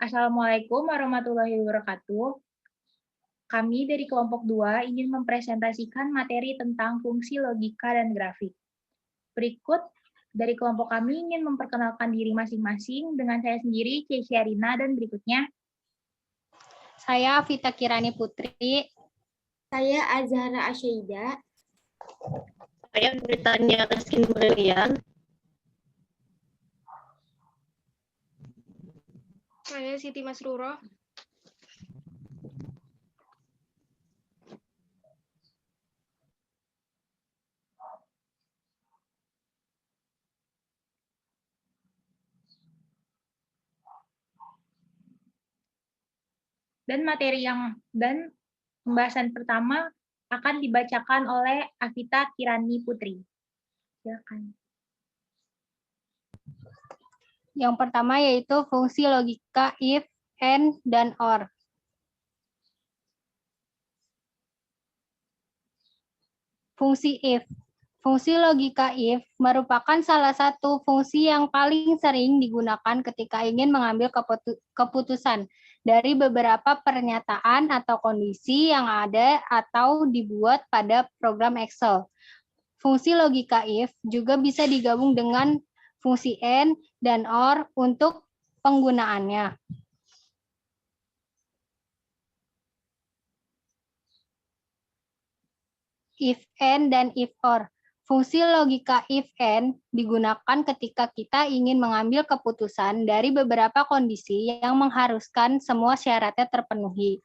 Assalamualaikum warahmatullahi wabarakatuh. Kami dari kelompok 2 ingin mempresentasikan materi tentang fungsi logika dan grafik. Berikut dari kelompok kami ingin memperkenalkan diri masing-masing dengan saya sendiri, Ceci Arina, dan berikutnya. Saya Vita Kirani Putri. Saya Azhara Asyaida. Saya Britania Taskin Brilian. Saya Siti Masruro. Dan pembahasan pertama akan dibacakan oleh Avita Kirani Putri. Silakan. Yang pertama yaitu fungsi logika if, and, dan or. Fungsi if. Fungsi logika if merupakan salah satu fungsi yang paling sering digunakan ketika ingin mengambil keputusan dari beberapa pernyataan atau kondisi yang ada atau dibuat pada program Excel. Fungsi logika if juga bisa digabung dengan fungsi and dan or untuk penggunaannya. If and dan if or. Fungsi logika if and digunakan ketika kita ingin mengambil keputusan dari beberapa kondisi yang mengharuskan semua syaratnya terpenuhi.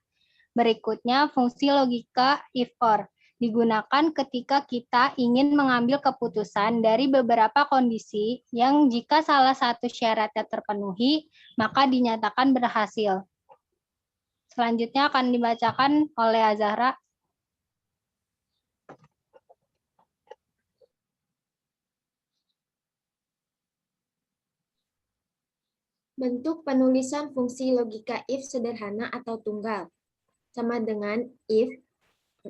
Berikutnya, fungsi logika if or digunakan ketika kita ingin mengambil keputusan dari beberapa kondisi yang jika salah satu syaratnya terpenuhi, maka dinyatakan berhasil. Selanjutnya akan dibacakan oleh Azhara. Bentuk penulisan fungsi logika if sederhana atau tunggal. Sama dengan if,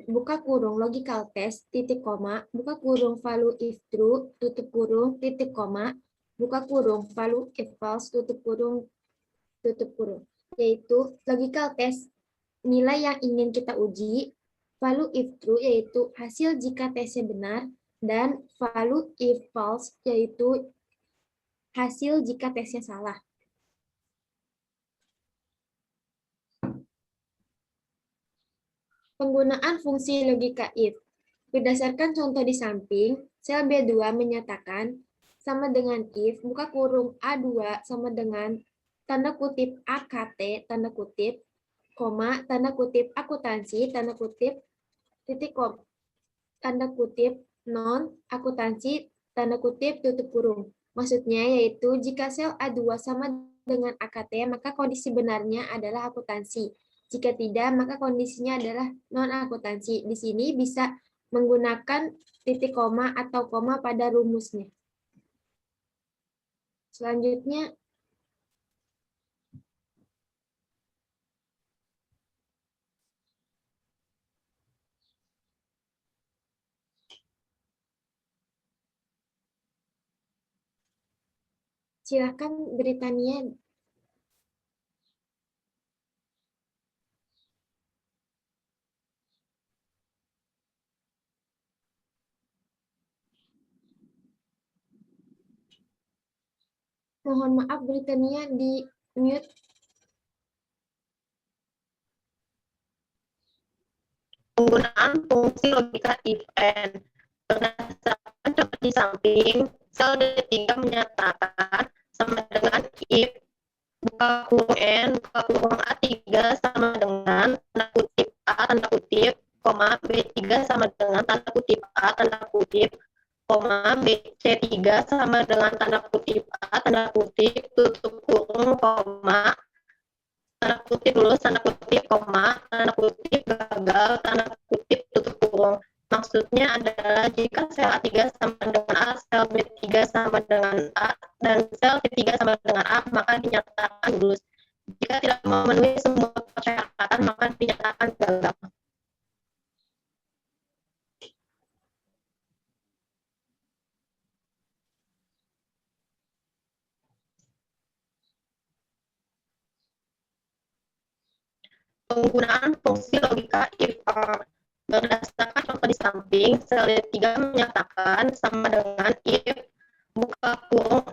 buka kurung logical test, titik koma, buka kurung value if true, tutup kurung, titik koma, buka kurung value if false, tutup kurung, yaitu logical test nilai yang ingin kita uji, value if true yaitu hasil jika tesnya benar, dan value if false yaitu hasil jika tesnya salah. Penggunaan fungsi logika if. Berdasarkan contoh di samping, sel B2 menyatakan sama dengan if, buka kurung A2 sama dengan tanda kutip AKT, tanda kutip, koma, tanda kutip akuntansi, tanda kutip, titik kom, tanda kutip non akuntansi, tanda kutip tutup kurung. Maksudnya yaitu jika sel A2 sama dengan AKT, maka kondisi benarnya adalah akuntansi. Jika tidak, maka kondisinya adalah non-akuntansi. Di sini bisa menggunakan titik koma atau koma pada rumusnya. Selanjutnya, silakan Britania. Mohon maaf, Britania di mute. Penggunaan fungsi logika if and. Berdasarkan contoh di samping, sel D3 menyatakan sama dengan if, buka kurung N, buka kurung A3 sama dengan tanda kutip A, tanda kutip, koma, B3 sama dengan tanda kutip A, tanda kutip, koma, C3 sama dengan tanda kutip A, tanda kutip, tutup kurung, koma, tanda kutip lulus, tanda kutip, koma, tanda kutip gagal, tanda kutip tutup kurung. Maksudnya adalah jika sel A3 sama dengan A, sel B3 sama dengan A, dan sel C3 sama dengan A, maka dinyatakan lulus. Jika tidak memenuhi semua persyaratan, maka dinyatakan gagal. Penggunaan fungsi logika if-or. Berdasarkan contoh di samping, sel D3 menyatakan sama dengan if buka kurung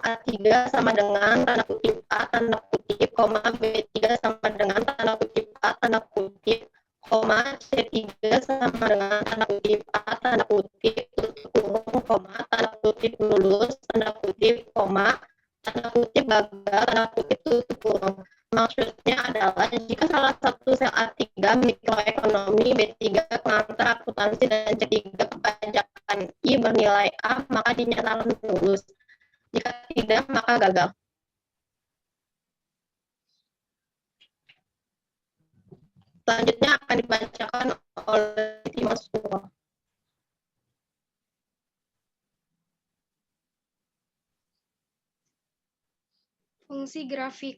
A3 sama dengan tanda kutip A tanda kutip, koma B3 sama dengan tanda kutip A tanda kutip, koma C3 sama dengan tanda kutip A tanda kutip, tutup kurung, koma tanda kutip lulus, tanda kutip, koma tanda kutip gagal, tanda kutip tutup kurung. Maksudnya adalah jika salah satu sel A3 mikroekonomi, B3 pengantar akuntansi, dan C3 kepajakan I bernilai A, maka dinyatakan lulus. Jika tidak, maka gagal. Selanjutnya akan dibacakan oleh Siti Masrooroh. Fungsi grafik.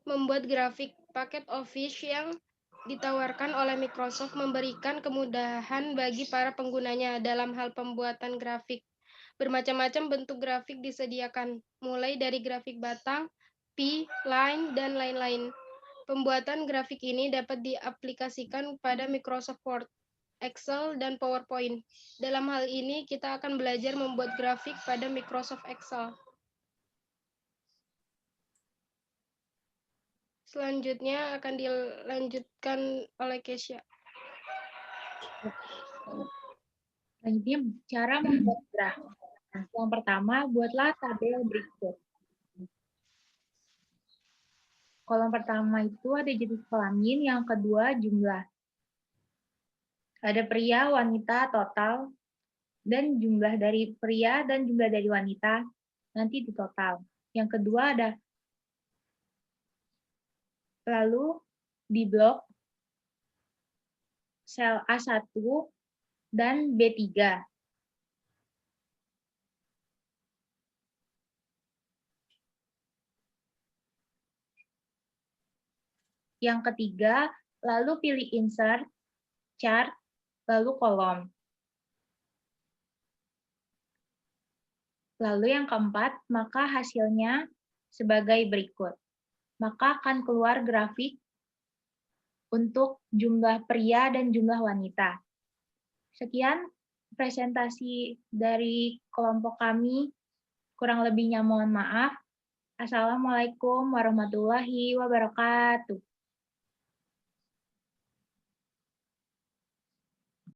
Membuat grafik. Paket Office yang ditawarkan oleh Microsoft memberikan kemudahan bagi para penggunanya dalam hal pembuatan grafik. Bermacam-macam bentuk grafik disediakan, mulai dari grafik batang, P, line, dan lain-lain. Pembuatan grafik ini dapat diaplikasikan pada Microsoft Word, Excel, dan PowerPoint. Dalam hal ini, kita akan belajar membuat grafik pada Microsoft Excel. Selanjutnya akan dilanjutkan oleh Kesha. Selanjutnya, cara membuat grafik. Yang pertama, buatlah tabel berikut. Kolom pertama itu ada jenis kelamin, yang kedua jumlah. Ada pria, wanita, total, dan jumlah dari pria dan jumlah dari wanita nanti di total. Yang kedua ada lalu di blok sel A1 dan B3. Yang ketiga, lalu pilih insert, chart, lalu kolom. Lalu yang keempat, maka hasilnya sebagai berikut. Maka akan keluar grafik untuk jumlah pria dan jumlah wanita. Sekian presentasi dari kelompok kami. Kurang lebihnya mohon maaf. Assalamualaikum warahmatullahi wabarakatuh.